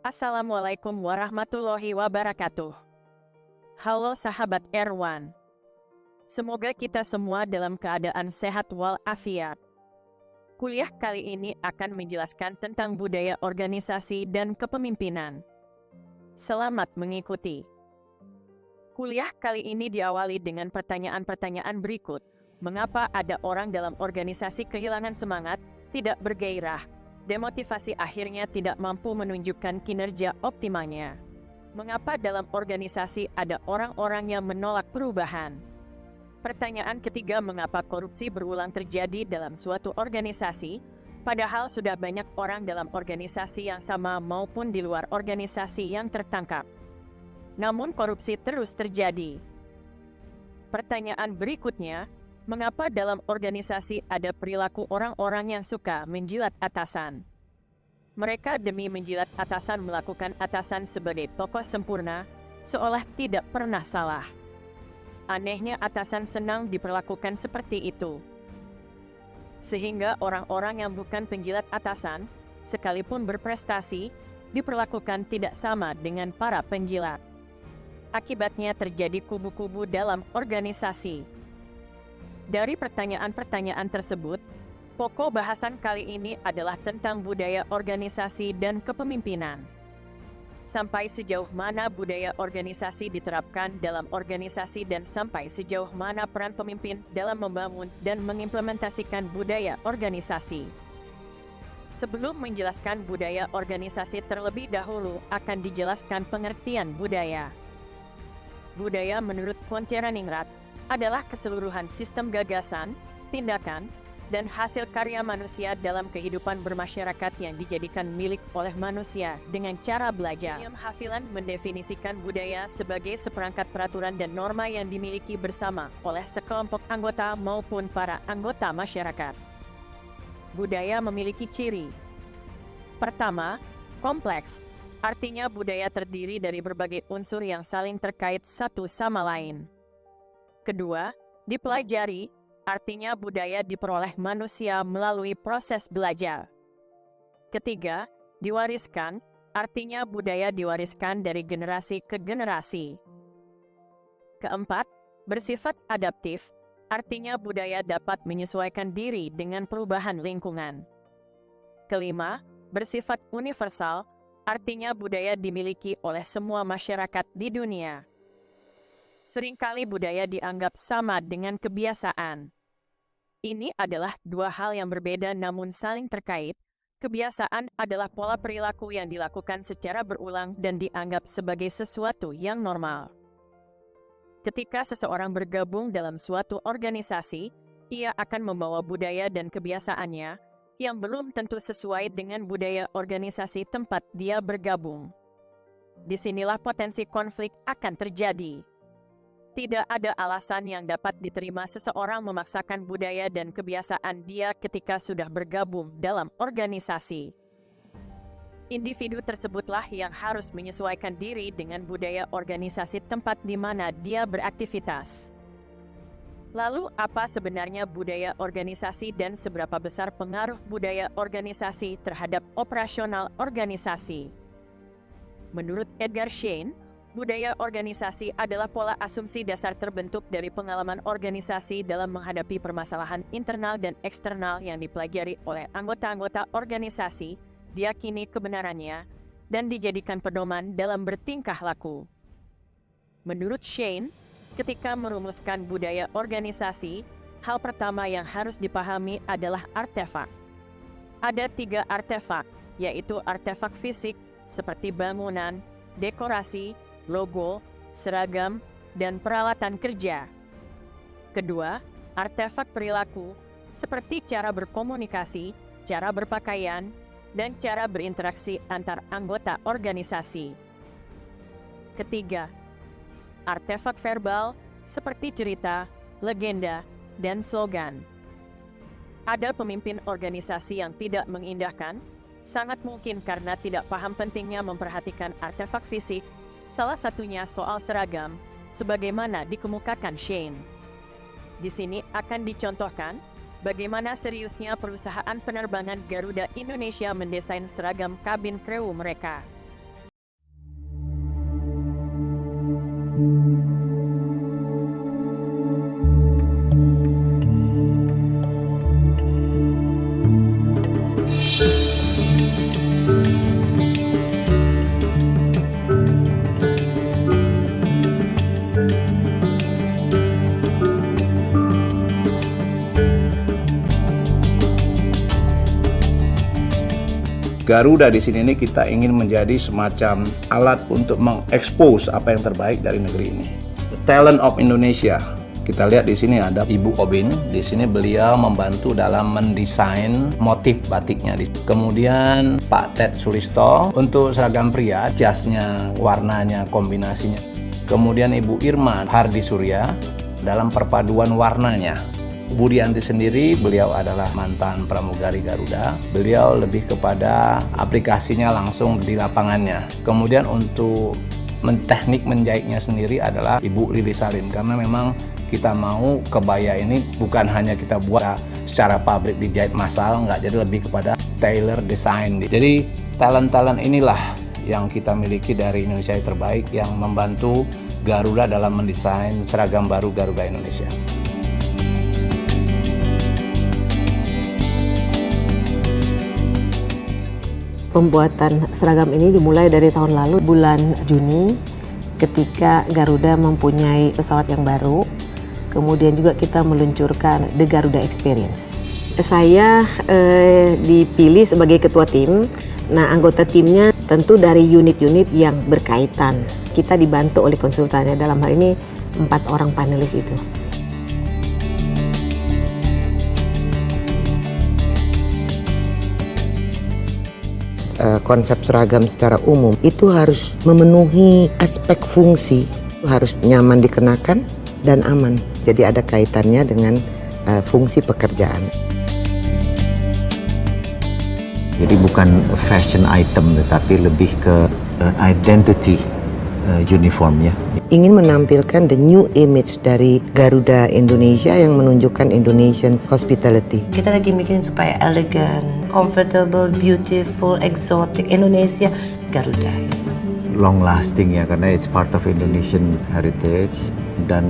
Assalamualaikum warahmatullahi wabarakatuh. Halo sahabat Erwan. Semoga kita semua dalam keadaan sehat walafiat. Kuliah kali ini akan menjelaskan tentang budaya organisasi dan kepemimpinan. Selamat mengikuti. Kuliah kali ini diawali dengan pertanyaan-pertanyaan berikut. Mengapa ada orang dalam organisasi kehilangan semangat, tidak bergairah, demotivasi akhirnya tidak mampu menunjukkan kinerja optimalnya? Mengapa dalam organisasi ada orang-orang yang menolak perubahan? Pertanyaan ketiga, mengapa korupsi berulang terjadi dalam suatu organisasi, padahal sudah banyak orang dalam organisasi yang sama maupun di luar organisasi yang tertangkap, namun korupsi terus terjadi? Pertanyaan berikutnya, mengapa dalam organisasi ada perilaku orang-orang yang suka menjilat atasan? Mereka demi menjilat atasan melakukan atasan sebagai tokoh sempurna, seolah tidak pernah salah. Anehnya atasan senang diperlakukan seperti itu. Sehingga orang-orang yang bukan penjilat atasan, sekalipun berprestasi, diperlakukan tidak sama dengan para penjilat. Akibatnya terjadi kubu-kubu dalam organisasi. Dari pertanyaan-pertanyaan tersebut, pokok bahasan kali ini adalah tentang budaya organisasi dan kepemimpinan. Sampai sejauh mana budaya organisasi diterapkan dalam organisasi dan sampai sejauh mana peran pemimpin dalam membangun dan mengimplementasikan budaya organisasi. Sebelum menjelaskan budaya organisasi terlebih dahulu akan dijelaskan pengertian budaya. Budaya menurut Konteraningrat adalah keseluruhan sistem gagasan, tindakan, dan hasil karya manusia dalam kehidupan bermasyarakat yang dijadikan milik oleh manusia dengan cara belajar. William Haviland mendefinisikan budaya sebagai seperangkat peraturan dan norma yang dimiliki bersama oleh sekelompok anggota maupun para anggota masyarakat. Budaya memiliki ciri. Pertama, kompleks. Artinya budaya terdiri dari berbagai unsur yang saling terkait satu sama lain. Kedua, dipelajari. Artinya budaya diperoleh manusia melalui proses belajar. Ketiga, diwariskan. Artinya budaya diwariskan dari generasi ke generasi. Keempat, bersifat adaptif. Artinya budaya dapat menyesuaikan diri dengan perubahan lingkungan. Kelima, bersifat universal. Artinya budaya dimiliki oleh semua masyarakat di dunia. Seringkali budaya dianggap sama dengan kebiasaan. Ini adalah dua hal yang berbeda namun saling terkait. Kebiasaan adalah pola perilaku yang dilakukan secara berulang dan dianggap sebagai sesuatu yang normal. Ketika seseorang bergabung dalam suatu organisasi, ia akan membawa budaya dan kebiasaannya yang belum tentu sesuai dengan budaya organisasi tempat dia bergabung. Disinilah potensi konflik akan terjadi. Tidak ada alasan yang dapat diterima seseorang memaksakan budaya dan kebiasaan dia ketika sudah bergabung dalam organisasi. Individu tersebutlah yang harus menyesuaikan diri dengan budaya organisasi tempat di mana dia beraktivitas. Lalu, apa sebenarnya budaya organisasi dan seberapa besar pengaruh budaya organisasi terhadap operasional organisasi? Menurut Edgar Schein, budaya organisasi adalah pola asumsi dasar terbentuk dari pengalaman organisasi dalam menghadapi permasalahan internal dan eksternal yang dipelajari oleh anggota-anggota organisasi, diyakini kebenarannya, dan dijadikan pedoman dalam bertingkah laku. Menurut Schein, ketika merumuskan budaya organisasi, hal pertama yang harus dipahami adalah artefak. Ada 3 artefak, yaitu artefak fisik, seperti bangunan, dekorasi, logo, seragam, dan peralatan kerja. Kedua, artefak perilaku, seperti cara berkomunikasi, cara berpakaian, dan cara berinteraksi antar anggota organisasi. Ketiga, artefak verbal, seperti cerita, legenda, dan slogan. Ada pemimpin organisasi yang tidak mengindahkan, sangat mungkin karena tidak paham pentingnya memperhatikan artefak fisik, salah satunya soal seragam, sebagaimana dikemukakan Schein. Di sini akan dicontohkan bagaimana seriusnya perusahaan penerbangan Garuda Indonesia mendesain seragam kabin kru mereka. Garuda di sini ini kita ingin menjadi semacam alat untuk mengekspos apa yang terbaik dari negeri ini. The talent of Indonesia. Kita lihat di sini ada Ibu Obin. Di sini beliau membantu dalam mendesain motif batiknya. Kemudian Pak Ted Sulisto untuk seragam pria, jasnya, warnanya, kombinasinya. Kemudian Ibu Irma Hardi Surya dalam perpaduan warnanya. Budianti sendiri, beliau adalah mantan pramugari Garuda. Beliau lebih kepada aplikasinya langsung di lapangannya. Kemudian untuk teknik menjahitnya sendiri adalah Ibu Lili Salim. Karena memang kita mau kebaya ini bukan hanya kita buat secara pabrik dijahit massal, enggak, jadi lebih kepada tailor design. Jadi talent-talent inilah yang kita miliki dari Indonesia yang terbaik yang membantu Garuda dalam mendesain seragam baru Garuda Indonesia. Pembuatan seragam ini dimulai dari tahun lalu, bulan Juni, ketika Garuda mempunyai pesawat yang baru. Kemudian juga kita meluncurkan The Garuda Experience. Saya dipilih sebagai ketua tim. Nah, anggota timnya tentu dari unit-unit yang berkaitan. Kita dibantu oleh konsultannya, dalam hal ini 4 orang panelis itu. Konsep seragam secara umum itu harus memenuhi aspek fungsi, harus nyaman dikenakan dan aman. Jadi ada kaitannya dengan fungsi pekerjaan. Jadi bukan fashion item, tetapi lebih ke identity uniform ya. Ingin menampilkan the new image dari Garuda Indonesia yang menunjukkan Indonesian hospitality. Kita lagi mikirin supaya elegan, comfortable, beautiful, exotic, Indonesia, Garuda. Long lasting ya, karena it's part of Indonesian heritage dan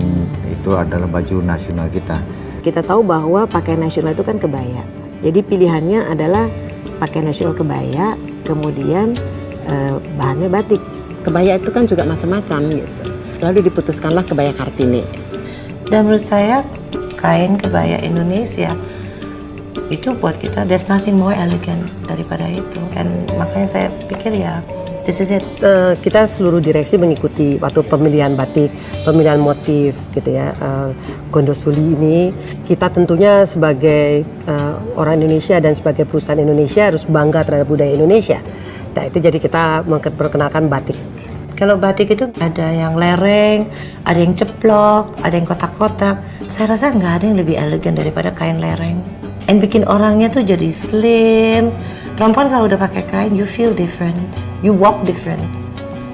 itu adalah baju nasional kita. Kita tahu bahwa pakaian nasional itu kan kebaya. Jadi pilihannya adalah pakaian nasional kebaya, kemudian bahannya batik. Kebaya itu kan juga macam-macam gitu. Lalu diputuskanlah kebaya Kartini. Dan menurut saya kain kebaya Indonesia itu buat kita there's nothing more elegant daripada itu. Dan makanya saya pikir ya this is it. Kita seluruh direksi mengikuti waktu pemilihan batik, pemilihan motif gitu ya. Gondosuli ini kita tentunya sebagai orang Indonesia dan sebagai perusahaan Indonesia harus bangga terhadap budaya Indonesia. Nah itu jadi kita memperkenalkan batik. Kalau batik itu ada yang lereng, ada yang ceplok, ada yang kotak-kotak. Saya rasa nggak ada yang lebih elegan daripada kain lereng. And bikin orangnya tuh jadi slim. Perempuan kalau udah pakai kain, you feel different, you walk different.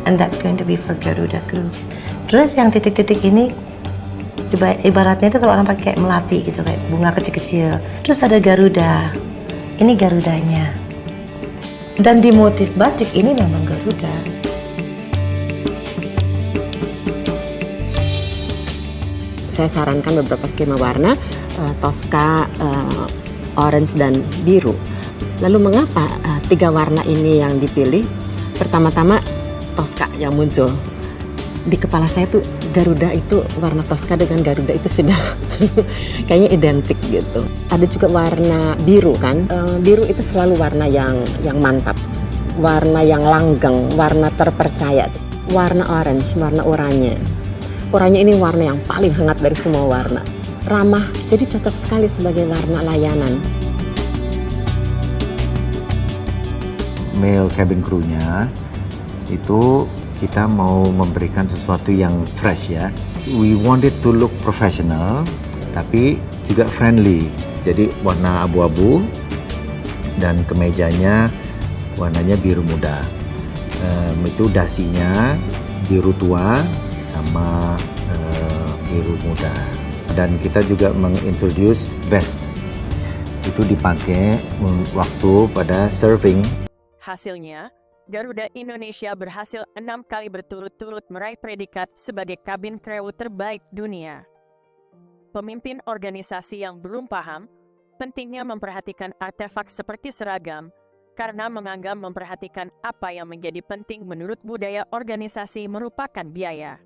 And that's going to be for Garuda Crew. Terus yang titik-titik ini, ibaratnya itu kalau orang pakai melati gitu, kayak bunga kecil-kecil. Terus ada Garuda, ini Garudanya. Dan di motif batik ini memang Garuda. Saya sarankan beberapa skema warna, Tosca, orange, dan biru. Lalu mengapa 3 warna ini yang dipilih? Pertama-tama Tosca yang muncul. Di kepala saya tuh Garuda itu, warna Tosca dengan Garuda itu sudah kayaknya identik gitu. Ada juga warna biru kan, biru itu selalu warna yang mantap, warna yang langgeng, warna terpercaya. Warna orange, warna oranye. Oranye ini warna yang paling hangat dari semua warna. Ramah, jadi cocok sekali sebagai warna layanan. Male cabin crew-nya itu kita mau memberikan sesuatu yang fresh ya. We want it to look professional, tapi juga friendly. Jadi warna abu-abu dan kemejanya warnanya biru muda. Itu dasinya biru tua sama biru muda. Dan kita juga mengintroduce vest. Itu dipakai waktu pada surfing. Hasilnya, Garuda Indonesia berhasil 6 kali berturut-turut meraih predikat sebagai kabin kru terbaik dunia. Pemimpin organisasi yang belum paham pentingnya memperhatikan artefak seperti seragam, karena menganggap memperhatikan apa yang menjadi penting menurut budaya organisasi merupakan biaya.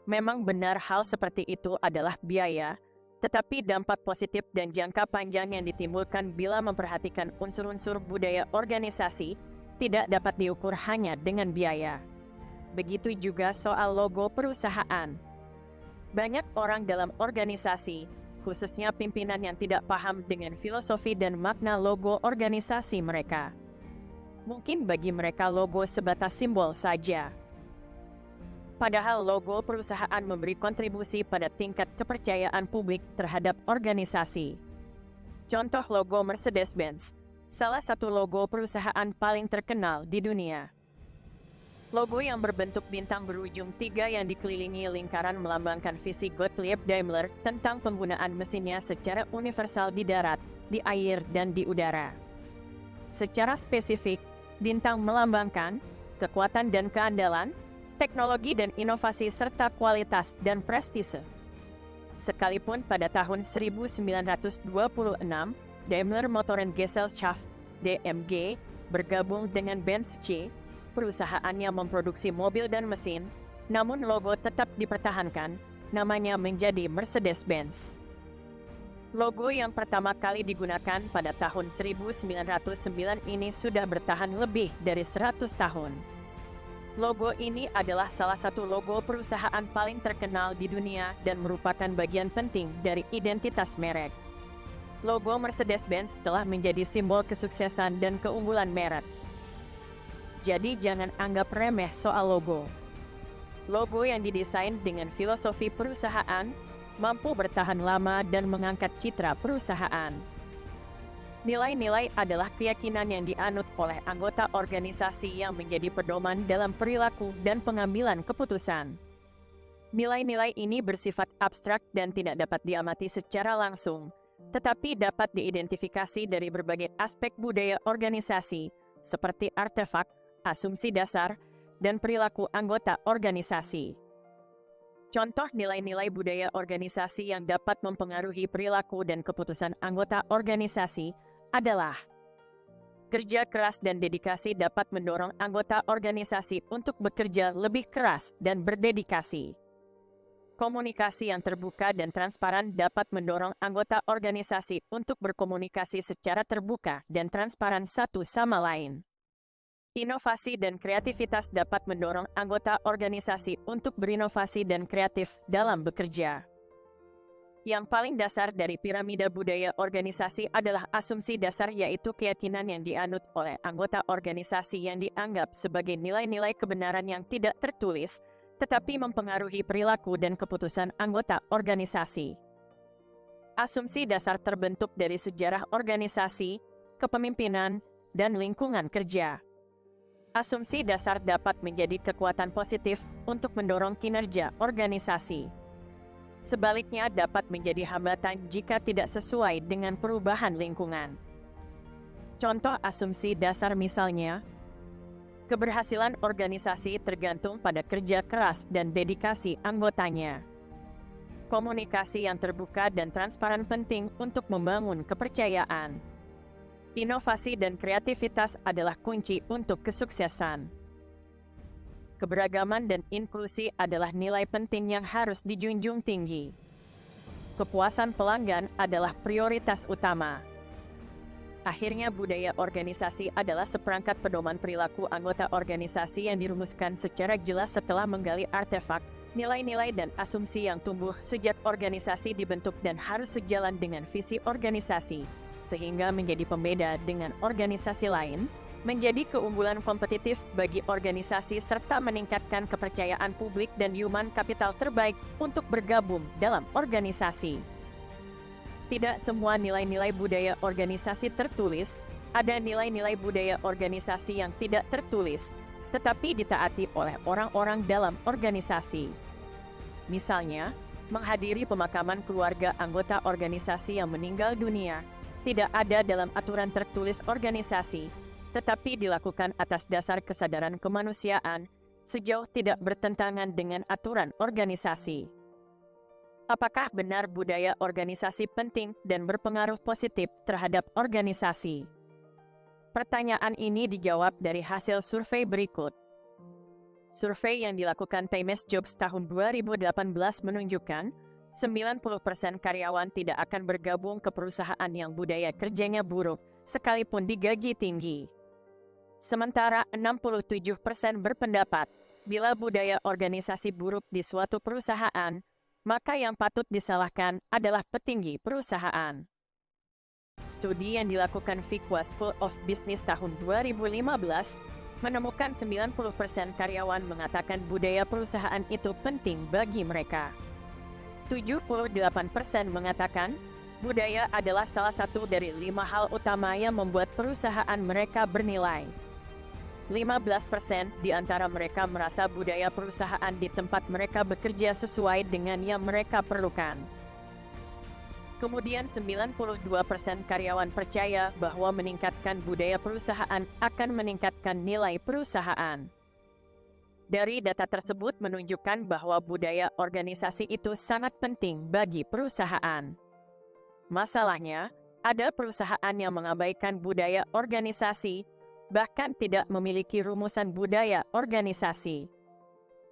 Memang benar hal seperti itu adalah biaya, tetapi dampak positif dan jangka panjang yang ditimbulkan bila memperhatikan unsur-unsur budaya organisasi tidak dapat diukur hanya dengan biaya. Begitu juga soal logo perusahaan. Banyak orang dalam organisasi, khususnya pimpinan yang tidak paham dengan filosofi dan makna logo organisasi mereka. Mungkin bagi mereka logo sebatas simbol saja. Padahal logo perusahaan memberi kontribusi pada tingkat kepercayaan publik terhadap organisasi. Contoh logo Mercedes-Benz, salah satu logo perusahaan paling terkenal di dunia. Logo yang berbentuk bintang berujung 3 yang dikelilingi lingkaran melambangkan visi Gottlieb Daimler tentang penggunaan mesinnya secara universal di darat, di air, dan di udara. Secara spesifik, bintang melambangkan kekuatan dan keandalan, teknologi dan inovasi serta kualitas dan prestise. Sekalipun pada tahun 1926, Daimler Motorengesellschaft (DMG) bergabung dengan Benz C, perusahaannya memproduksi mobil dan mesin, namun logo tetap dipertahankan, namanya menjadi Mercedes-Benz. Logo yang pertama kali digunakan pada tahun 1909 ini sudah bertahan lebih dari 100 tahun. Logo ini adalah salah satu logo perusahaan paling terkenal di dunia dan merupakan bagian penting dari identitas merek. Logo Mercedes-Benz telah menjadi simbol kesuksesan dan keunggulan merek. Jadi jangan anggap remeh soal logo. Logo yang didesain dengan filosofi perusahaan mampu bertahan lama dan mengangkat citra perusahaan. Nilai-nilai adalah keyakinan yang dianut oleh anggota organisasi yang menjadi pedoman dalam perilaku dan pengambilan keputusan. Nilai-nilai ini bersifat abstrak dan tidak dapat diamati secara langsung, tetapi dapat diidentifikasi dari berbagai aspek budaya organisasi, seperti artefak, asumsi dasar, dan perilaku anggota organisasi. Contoh nilai-nilai budaya organisasi yang dapat mempengaruhi perilaku dan keputusan anggota organisasi adalah kerja keras dan dedikasi dapat mendorong anggota organisasi untuk bekerja lebih keras dan berdedikasi. Komunikasi yang terbuka dan transparan dapat mendorong anggota organisasi untuk berkomunikasi secara terbuka dan transparan satu sama lain. Inovasi dan kreativitas dapat mendorong anggota organisasi untuk berinovasi dan kreatif dalam bekerja. Yang paling dasar dari piramida budaya organisasi adalah asumsi dasar, yaitu keyakinan yang dianut oleh anggota organisasi yang dianggap sebagai nilai-nilai kebenaran yang tidak tertulis, tetapi mempengaruhi perilaku dan keputusan anggota organisasi. Asumsi dasar terbentuk dari sejarah organisasi, kepemimpinan, dan lingkungan kerja. Asumsi dasar dapat menjadi kekuatan positif untuk mendorong kinerja organisasi. Sebaliknya dapat menjadi hambatan jika tidak sesuai dengan perubahan lingkungan. Contoh asumsi dasar misalnya, keberhasilan organisasi tergantung pada kerja keras dan dedikasi anggotanya. Komunikasi yang terbuka dan transparan penting untuk membangun kepercayaan. Inovasi dan kreativitas adalah kunci untuk kesuksesan. Keberagaman dan inklusi adalah nilai penting yang harus dijunjung tinggi. Kepuasan pelanggan adalah prioritas utama. Akhirnya budaya organisasi adalah seperangkat pedoman perilaku anggota organisasi yang dirumuskan secara jelas setelah menggali artefak, nilai-nilai dan asumsi yang tumbuh sejak organisasi dibentuk dan harus sejalan dengan visi organisasi, sehingga menjadi pembeda dengan organisasi lain, menjadi keunggulan kompetitif bagi organisasi serta meningkatkan kepercayaan publik dan human capital terbaik untuk bergabung dalam organisasi. Tidak semua nilai-nilai budaya organisasi tertulis, ada nilai-nilai budaya organisasi yang tidak tertulis, tetapi ditaati oleh orang-orang dalam organisasi. Misalnya, menghadiri pemakaman keluarga anggota organisasi yang meninggal dunia, tidak ada dalam aturan tertulis organisasi, tetapi dilakukan atas dasar kesadaran kemanusiaan sejauh tidak bertentangan dengan aturan organisasi. Apakah benar budaya organisasi penting dan berpengaruh positif terhadap organisasi? Pertanyaan ini dijawab dari hasil survei berikut. Survei yang dilakukan Times Jobs tahun 2018 menunjukkan 90% karyawan tidak akan bergabung ke perusahaan yang budaya kerjanya buruk, sekalipun digaji tinggi. Sementara 67% berpendapat, bila budaya organisasi buruk di suatu perusahaan, maka yang patut disalahkan adalah petinggi perusahaan. Studi yang dilakukan Fuqua School of Business tahun 2015 menemukan 90% karyawan mengatakan budaya perusahaan itu penting bagi mereka. 78% mengatakan budaya adalah salah satu dari 5 hal utama yang membuat perusahaan mereka bernilai. 15% di antara mereka merasa budaya perusahaan di tempat mereka bekerja sesuai dengan yang mereka perlukan. Kemudian 92% karyawan percaya bahwa meningkatkan budaya perusahaan akan meningkatkan nilai perusahaan. Dari data tersebut menunjukkan bahwa budaya organisasi itu sangat penting bagi perusahaan. Masalahnya, ada perusahaan yang mengabaikan budaya organisasi, bahkan tidak memiliki rumusan budaya organisasi.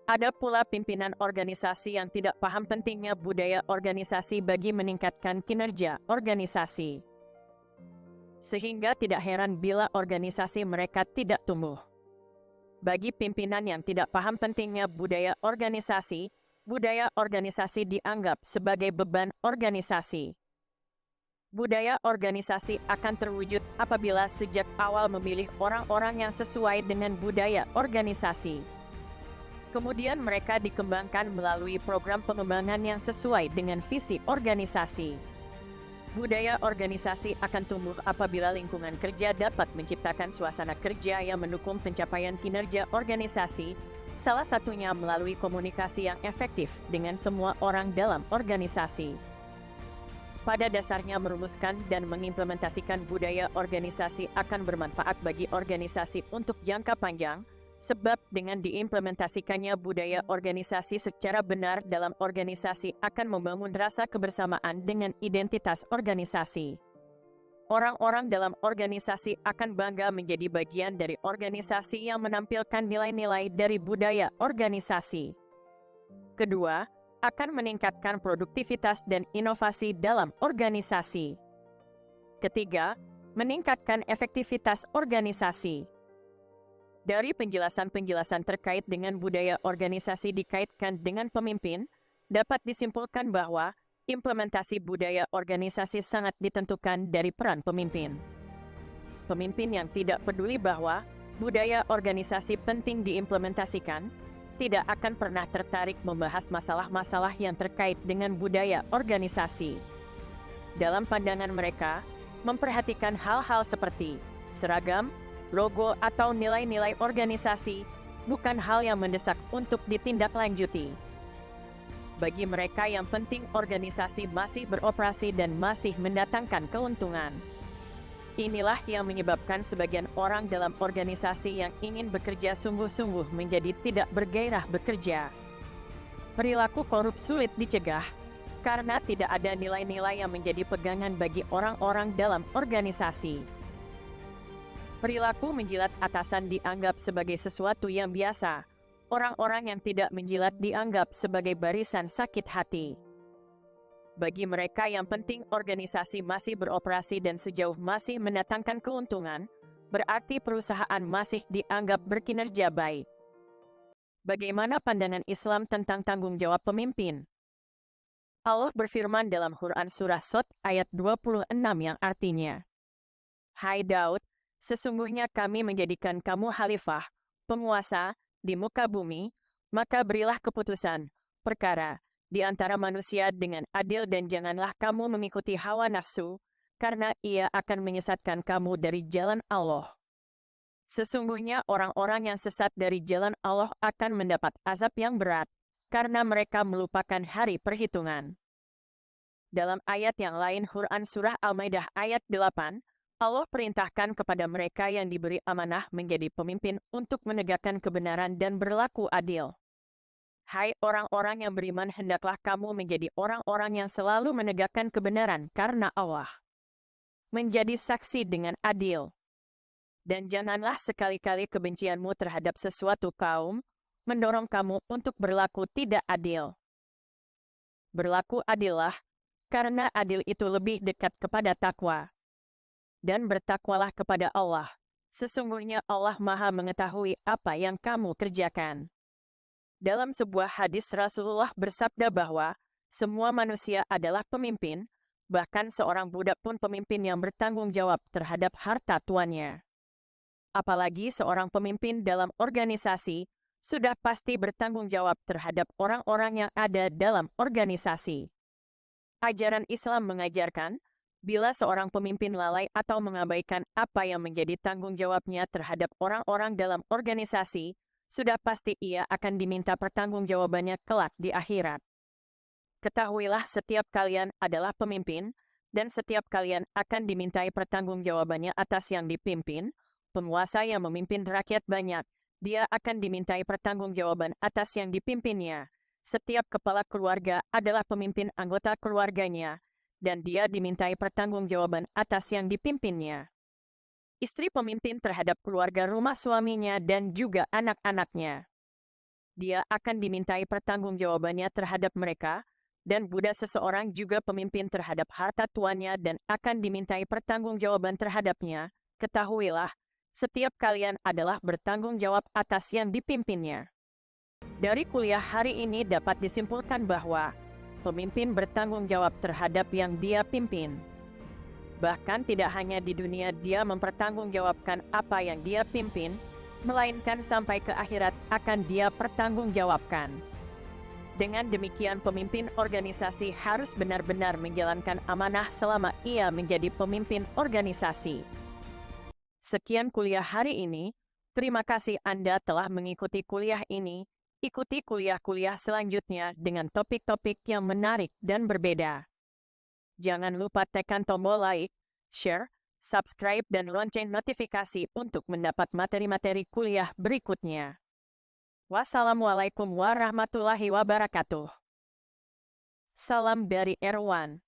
Ada pula pimpinan organisasi yang tidak paham pentingnya budaya organisasi bagi meningkatkan kinerja organisasi. Sehingga tidak heran bila organisasi mereka tidak tumbuh. Bagi pimpinan yang tidak paham pentingnya budaya organisasi dianggap sebagai beban organisasi. Budaya organisasi akan terwujud apabila sejak awal memilih orang-orang yang sesuai dengan budaya organisasi. Kemudian mereka dikembangkan melalui program pengembangan yang sesuai dengan visi organisasi. Budaya organisasi akan tumbuh apabila lingkungan kerja dapat menciptakan suasana kerja yang mendukung pencapaian kinerja organisasi, salah satunya melalui komunikasi yang efektif dengan semua orang dalam organisasi. Pada dasarnya merumuskan dan mengimplementasikan budaya organisasi akan bermanfaat bagi organisasi untuk jangka panjang, sebab dengan diimplementasikannya budaya organisasi secara benar dalam organisasi akan membangun rasa kebersamaan dengan identitas organisasi. Orang-orang dalam organisasi akan bangga menjadi bagian dari organisasi yang menampilkan nilai-nilai dari budaya organisasi. Kedua, akan meningkatkan produktivitas dan inovasi dalam organisasi. Ketiga, meningkatkan efektivitas organisasi. Dari penjelasan-penjelasan terkait dengan budaya organisasi dikaitkan dengan pemimpin, dapat disimpulkan bahwa implementasi budaya organisasi sangat ditentukan dari peran pemimpin. Pemimpin yang tidak peduli bahwa budaya organisasi penting diimplementasikan, tidak akan pernah tertarik membahas masalah-masalah yang terkait dengan budaya organisasi. Dalam pandangan mereka, memperhatikan hal-hal seperti seragam, logo, atau nilai-nilai organisasi bukan hal yang mendesak untuk ditindaklanjuti. Bagi mereka yang penting organisasi masih beroperasi dan masih mendatangkan keuntungan. Inilah yang menyebabkan sebagian orang dalam organisasi yang ingin bekerja sungguh-sungguh menjadi tidak bergairah bekerja. Perilaku korup sulit dicegah, karena tidak ada nilai-nilai yang menjadi pegangan bagi orang-orang dalam organisasi. Perilaku menjilat atasan dianggap sebagai sesuatu yang biasa. Orang-orang yang tidak menjilat dianggap sebagai barisan sakit hati. Bagi mereka yang penting organisasi masih beroperasi dan sejauh masih mendatangkan keuntungan, berarti perusahaan masih dianggap berkinerja baik. Bagaimana pandangan Islam tentang tanggung jawab pemimpin? Allah berfirman dalam Quran Surah Shad ayat 26 yang artinya, "Hai Daud, sesungguhnya kami menjadikan kamu khalifah, penguasa, di muka bumi, maka berilah keputusan, perkara, di antara manusia dengan adil dan janganlah kamu mengikuti hawa nafsu, karena ia akan menyesatkan kamu dari jalan Allah. Sesungguhnya orang-orang yang sesat dari jalan Allah akan mendapat azab yang berat, karena mereka melupakan hari perhitungan." Dalam ayat yang lain Quran Surah Al-Maidah ayat 8, Allah perintahkan kepada mereka yang diberi amanah menjadi pemimpin untuk menegakkan kebenaran dan berlaku adil. Hai orang-orang yang beriman, hendaklah kamu menjadi orang-orang yang selalu menegakkan kebenaran karena Allah. Menjadi saksi dengan adil. Dan janganlah sekali-kali kebencianmu terhadap sesuatu kaum mendorong kamu untuk berlaku tidak adil. Berlaku adillah, karena adil itu lebih dekat kepada takwa. Dan bertakwalah kepada Allah. Sesungguhnya Allah Maha mengetahui apa yang kamu kerjakan. Dalam sebuah hadis Rasulullah bersabda bahwa semua manusia adalah pemimpin, bahkan seorang budak pun pemimpin yang bertanggung jawab terhadap harta tuannya. Apalagi seorang pemimpin dalam organisasi sudah pasti bertanggung jawab terhadap orang-orang yang ada dalam organisasi. Ajaran Islam mengajarkan, bila seorang pemimpin lalai atau mengabaikan apa yang menjadi tanggung jawabnya terhadap orang-orang dalam organisasi, sudah pasti ia akan diminta pertanggungjawabannya kelak di akhirat. Ketahuilah setiap kalian adalah pemimpin, dan setiap kalian akan dimintai pertanggungjawabannya atas yang dipimpin. Penguasa yang memimpin rakyat banyak, dia akan dimintai pertanggungjawaban atas yang dipimpinnya. Setiap kepala keluarga adalah pemimpin anggota keluarganya, dan dia dimintai pertanggungjawaban atas yang dipimpinnya. Istri pemimpin terhadap keluarga rumah suaminya dan juga anak-anaknya. Dia akan dimintai pertanggungjawabannya terhadap mereka, dan budak seseorang juga pemimpin terhadap harta tuannya dan akan dimintai pertanggungjawaban terhadapnya. Ketahuilah, setiap kalian adalah bertanggung jawab atas yang dipimpinnya. Dari kuliah hari ini dapat disimpulkan bahwa pemimpin bertanggung jawab terhadap yang dia pimpin. Bahkan tidak hanya di dunia dia mempertanggungjawabkan apa yang dia pimpin, melainkan sampai ke akhirat akan dia pertanggungjawabkan. Dengan demikian pemimpin organisasi harus benar-benar menjalankan amanah selama ia menjadi pemimpin organisasi. Sekian kuliah hari ini, terima kasih Anda telah mengikuti kuliah ini. Ikuti kuliah-kuliah selanjutnya dengan topik-topik yang menarik dan berbeda. Jangan lupa tekan tombol like, share, subscribe dan lonceng notifikasi untuk mendapat materi-materi kuliah berikutnya. Wassalamualaikum warahmatullahi wabarakatuh. Salam dari Erwan.